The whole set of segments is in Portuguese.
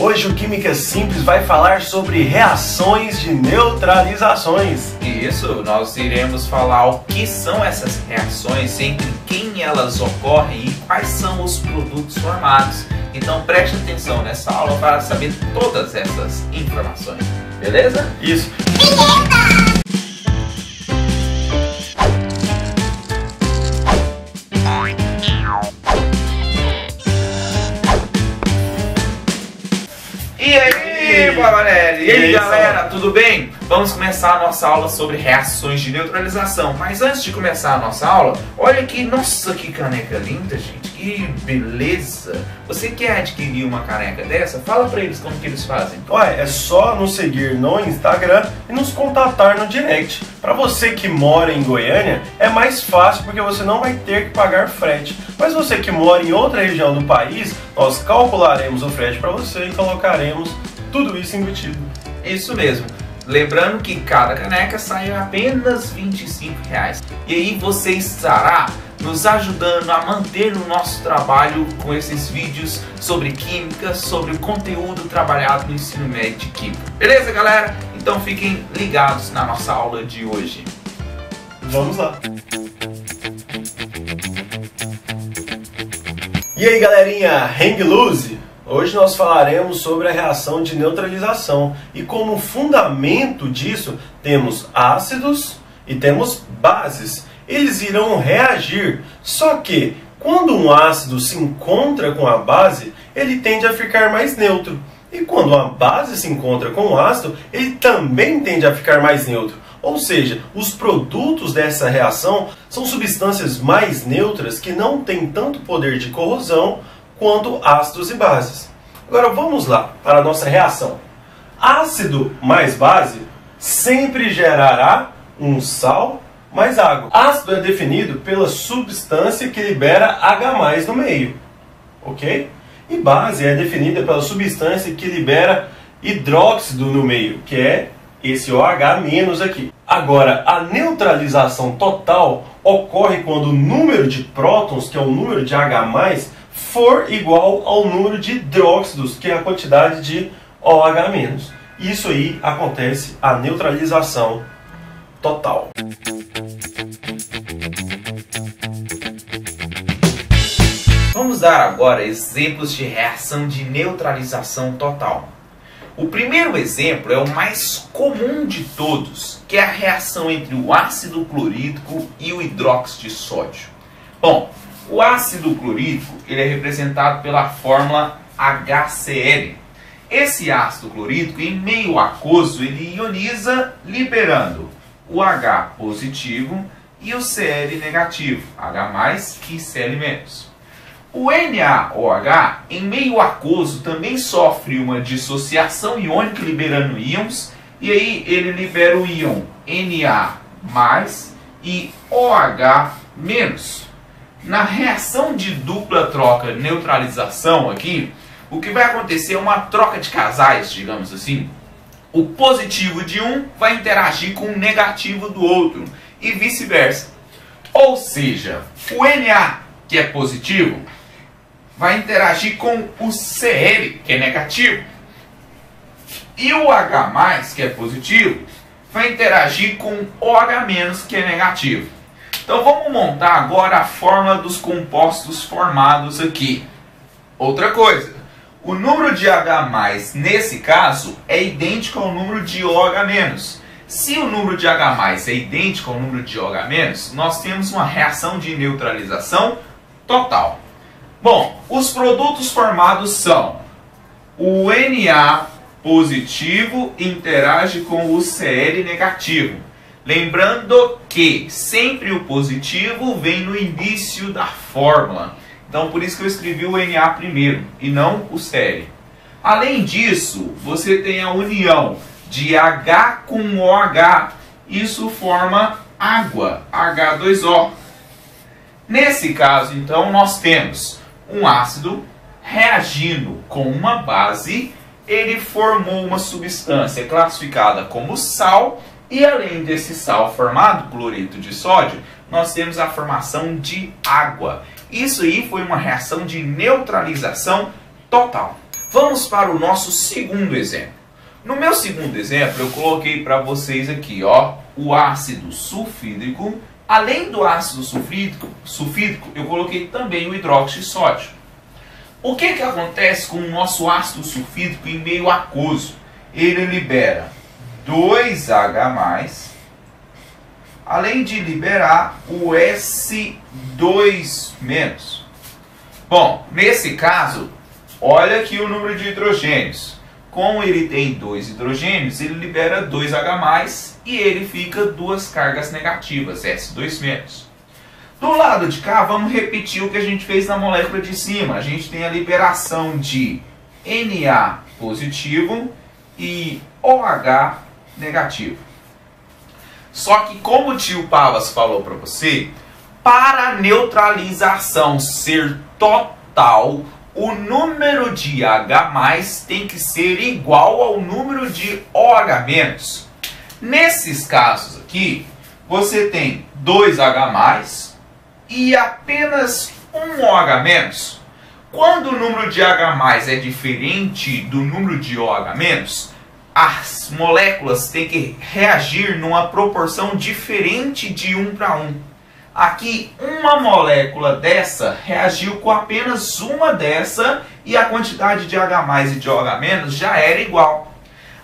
Hoje o Química Simples vai falar sobre reações de neutralizações. Isso, nós iremos falar o que são essas reações, entre quem elas ocorrem e quais são os produtos formados. Então preste atenção nessa aula para saber todas essas informações, beleza? Isso. E aí, Pavanelli? E aí, galera, tudo bem? Vamos começar a nossa aula sobre reações de neutralização. Mas antes de começar a nossa aula, olha aqui, nossa, que caneca linda, gente. Que beleza! Você quer adquirir uma caneca dessa? Fala pra eles como que eles fazem. Ué, é só nos seguir no Instagram e nos contatar no direct. Para você que mora em Goiânia, é mais fácil porque você não vai ter que pagar frete. Mas você que mora em outra região do país, nós calcularemos o frete para você e colocaremos tudo isso embutido. Isso mesmo. Lembrando que cada caneca sai apenas R$25. E aí você estará nos ajudando a manter o nosso trabalho com esses vídeos sobre química, sobre o conteúdo trabalhado no ensino médio de química. Beleza, galera? Então fiquem ligados na nossa aula de hoje. Vamos lá! E aí, galerinha, hang loose! Hoje nós falaremos sobre a reação de neutralização e como fundamento disso temos ácidos e temos bases. Eles irão reagir, só que quando um ácido se encontra com a base, ele tende a ficar mais neutro. E quando a base se encontra com o ácido, ele também tende a ficar mais neutro. Ou seja, os produtos dessa reação são substâncias mais neutras que não têm tanto poder de corrosão quanto ácidos e bases. Agora vamos lá para a nossa reação. Ácido mais base sempre gerará um sal mais água. Ácido é definido pela substância que libera H+ no meio, ok? E base é definida pela substância que libera hidróxido no meio, que é esse OH- aqui. Agora, a neutralização total ocorre quando o número de prótons, que é o número de H+, for igual ao número de hidróxidos, que é a quantidade de OH-. Isso aí acontece a neutralização total. Vamos dar agora exemplos de reação de neutralização total. O primeiro exemplo é o mais comum de todos, que é a reação entre o ácido clorídrico e o hidróxido de sódio. Bom, o ácido clorídrico ele é representado pela fórmula HCl. Esse ácido clorídrico, em meio aquoso, ele ioniza liberando o H positivo e o Cl negativo, H+ e Cl-. O NaOH, em meio aquoso, também sofre uma dissociação iônica liberando íons, e aí ele libera o íon Na+ e OH-. Na reação de dupla troca neutralização aqui, o que vai acontecer é uma troca de casais, digamos assim. O positivo de um vai interagir com o negativo do outro e vice-versa. Ou seja, o Na, que é positivo, vai interagir com o Cl, que é negativo. E o H+, que é positivo, vai interagir com o OH-, que é negativo. Então vamos montar agora a fórmula dos compostos formados aqui. Outra coisa, o número de H+, nesse caso, é idêntico ao número de OH-. Se o número de H+ é idêntico ao número de OH-, nós temos uma reação de neutralização total. Bom, os produtos formados são o Na positivo interage com o Cl negativo. Lembrando que sempre o positivo vem no início da fórmula. Então por isso que eu escrevi o Na primeiro e não o Cl. Além disso, você tem a união de H com OH. Isso forma água, H2O. Nesse caso, então, nós temos um ácido reagindo com uma base, ele formou uma substância classificada como sal, e além desse sal formado, cloreto de sódio, nós temos a formação de água. Isso aí foi uma reação de neutralização total. Vamos para o nosso segundo exemplo. No meu segundo exemplo, eu coloquei para vocês aqui, ó, o ácido sulfídrico. Além do ácido sulfídrico, eu coloquei também o hidróxido de sódio. O que acontece com o nosso ácido sulfídrico em meio aquoso? Ele libera 2H+, além de liberar o S2-. Bom, nesse caso, olha aqui o número de hidrogênios. Como ele tem 2 hidrogênios, ele libera 2H+, e ele fica 2 cargas negativas, S2-. Do lado de cá, vamos repetir o que a gente fez na molécula de cima. A gente tem a liberação de Na positivo e OH negativo. Só que como o tio Pavas falou para você, para a neutralização ser total, o número de H+ tem que ser igual ao número de OH-. Nesses casos aqui, você tem 2H+ e apenas um OH-. Quando o número de H+ é diferente do número de OH-, as moléculas têm que reagir numa proporção diferente de 1 para 1. Aqui, uma molécula dessa reagiu com apenas uma dessa e a quantidade de H+ e de OH- já era igual.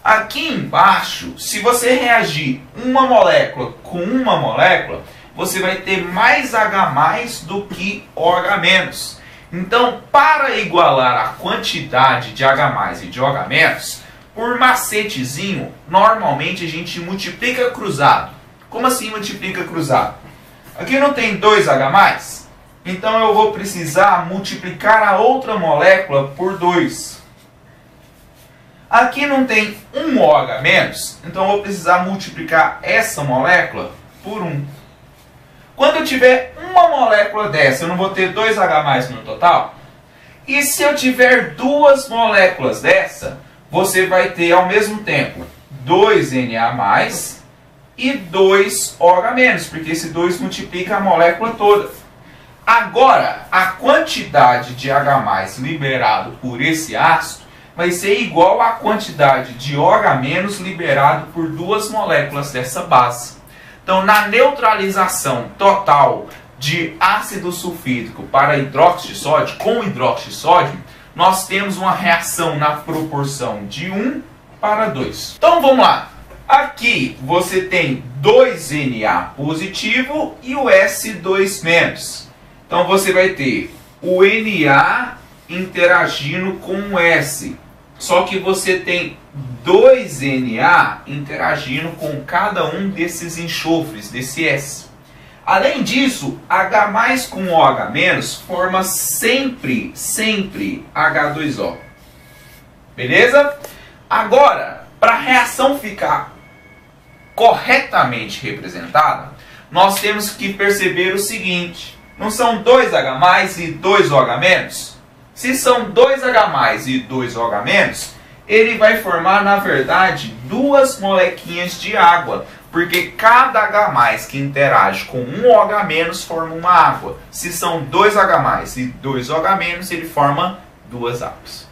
Aqui embaixo, se você reagir uma molécula com uma molécula, você vai ter mais H+ do que OH-. Então, para igualar a quantidade de H+ e de OH-, por macetezinho, normalmente a gente multiplica cruzado. Como assim multiplica cruzado? Aqui não tem 2H+, então eu vou precisar multiplicar a outra molécula por 2. Aqui não tem um OH-, então eu vou precisar multiplicar essa molécula por 1. Quando eu tiver uma molécula dessa, eu não vou ter 2H+ no total? E se eu tiver duas moléculas dessa, você vai ter ao mesmo tempo 2Na+, e 2 OH-, porque esse 2 multiplica a molécula toda. Agora, a quantidade de H+ liberado por esse ácido vai ser igual à quantidade de OH- liberado por duas moléculas dessa base. Então, na neutralização total de ácido sulfídrico para hidróxido de sódio, com hidróxido de sódio, nós temos uma reação na proporção de 1 para 2. Então, vamos lá. Aqui você tem 2Na positivo e o S2-. Então você vai ter o Na interagindo com o S. Só que você tem 2Na interagindo com cada um desses enxofres, desse S. Além disso, H+ com OH- forma sempre H2O. Beleza? Agora, para a reação ficar corretamente representada, nós temos que perceber o seguinte: não são 2H+ e 2 OH-? Se são 2H+ e 2 OH-, ele vai formar, na verdade, duas molequinhas de água, porque cada H+ que interage com um OH- forma uma água. Se são 2H+ e 2 OH-, ele forma duas águas.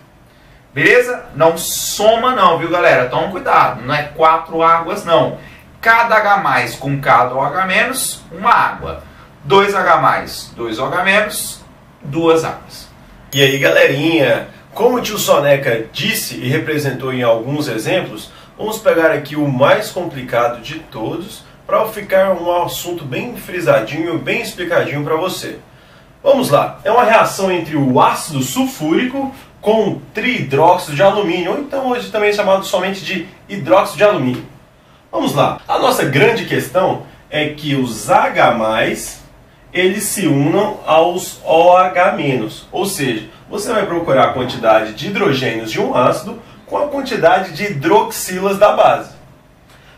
Beleza? Não soma não, viu, galera? Toma cuidado, não é 4 águas não. Cada H+ com cada OH-, uma água. 2H+, 2 OH-, duas águas. E aí, galerinha, como o tio Soneca disse e representou em alguns exemplos, vamos pegar aqui o mais complicado de todos para ficar um assunto bem frisadinho, bem explicadinho para você. Vamos lá, é uma reação entre o ácido sulfúrico com o trihidróxido de alumínio, ou então hoje também chamado somente de hidróxido de alumínio. Vamos lá, a nossa grande questão é que os H+, eles se unam aos OH-, ou seja, você vai procurar a quantidade de hidrogênios de um ácido com a quantidade de hidroxilas da base.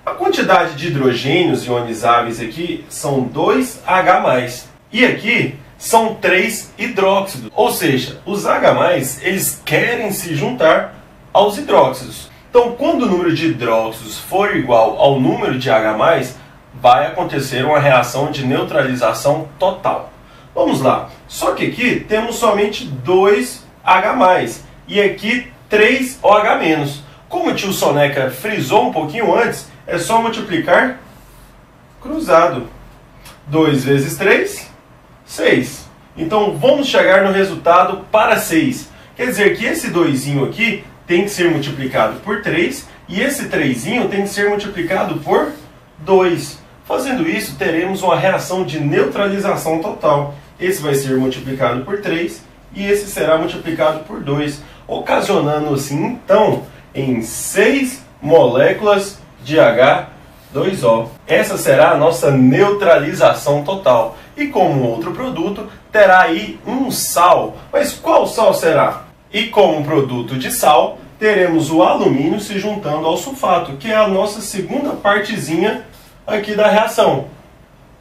A quantidade de hidrogênios ionizáveis aqui são 2H+, e aqui são 3 hidróxidos, ou seja, os H+, eles querem se juntar aos hidróxidos. Então, quando o número de hidróxidos for igual ao número de H+, vai acontecer uma reação de neutralização total. Vamos lá. Só que aqui temos somente 2H+, e aqui 3OH-. Como o tio Soneca frisou um pouquinho antes, é só multiplicar cruzado. 2 vezes 3, 6. Então vamos chegar no resultado para 6. Quer dizer que esse 2zinho aqui tem que ser multiplicado por 3 e esse 3zinho tem que ser multiplicado por 2. Fazendo isso, teremos uma reação de neutralização total. Esse vai ser multiplicado por 3 e esse será multiplicado por 2, ocasionando assim, então, em 6 moléculas de H2O. Essa será a nossa neutralização total. E como outro produto, terá aí um sal. Mas qual sal será? E como produto de sal, teremos o alumínio se juntando ao sulfato, que é a nossa segunda partezinha aqui da reação,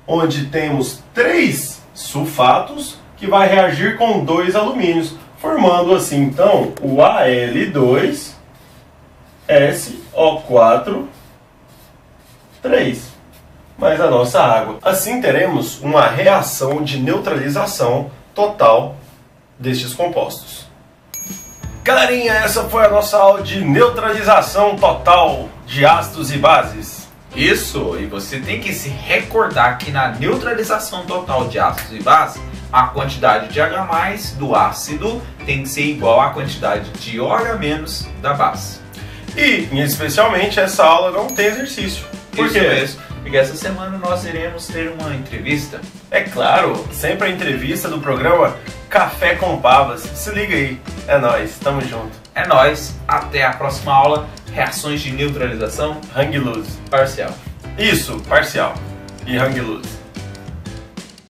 onde temos 3 sulfatos que vai reagir com 2 alumínios, formando assim então o Al2SO4 3, mais a nossa água. Assim teremos uma reação de neutralização total destes compostos. Galerinha, essa foi a nossa aula de neutralização total de ácidos e bases. Isso, e você tem que se recordar que na neutralização total de ácidos e bases, a quantidade de H+ do ácido tem que ser igual à quantidade de OH- da base. E, especialmente, essa aula não tem exercício. Por quê? Isso mesmo, porque essa semana nós iremos ter uma entrevista. É claro, sempre a entrevista do programa Café com Pavas. Se liga aí, é nóis, tamo junto. É nóis, até a próxima aula. Reações de neutralização Hang loose. parcial. Isso, parcial. E hang loose.